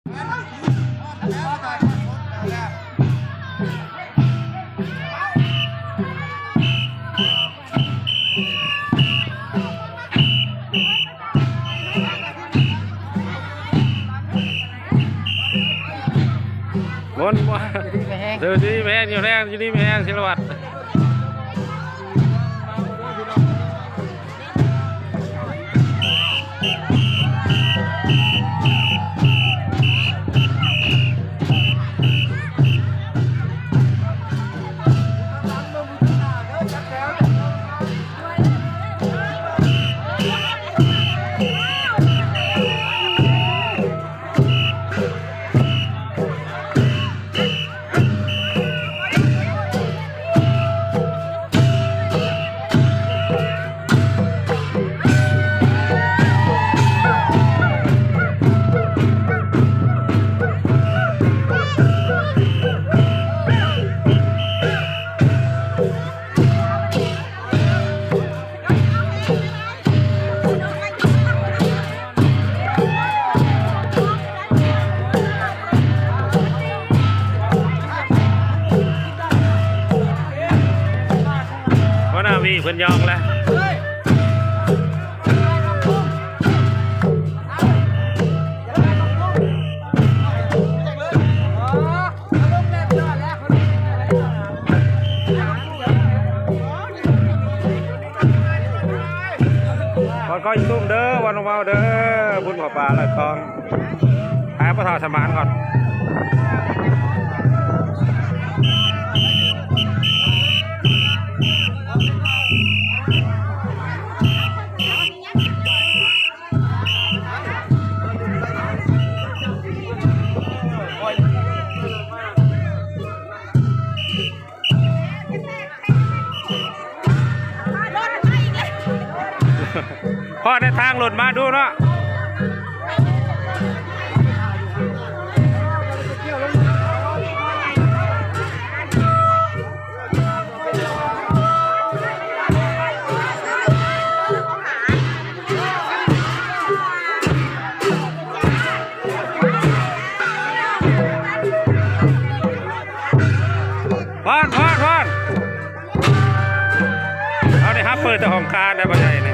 บนว่าเดี๋ยวดีแพงอยู่แรงอยู่ดีแพงศิลวัตรวีเพิ่นยองแล้ววันก็ยุ่มเด้อวันเมาเด้อบุญขอปลาเลยคลองหาปลาทอดสมานก่อนพ่อในทางหลุดมาดูเนาะพอนเอาได้ครับเปิดแต่ของคาได้ปะใหญ่เนี่ย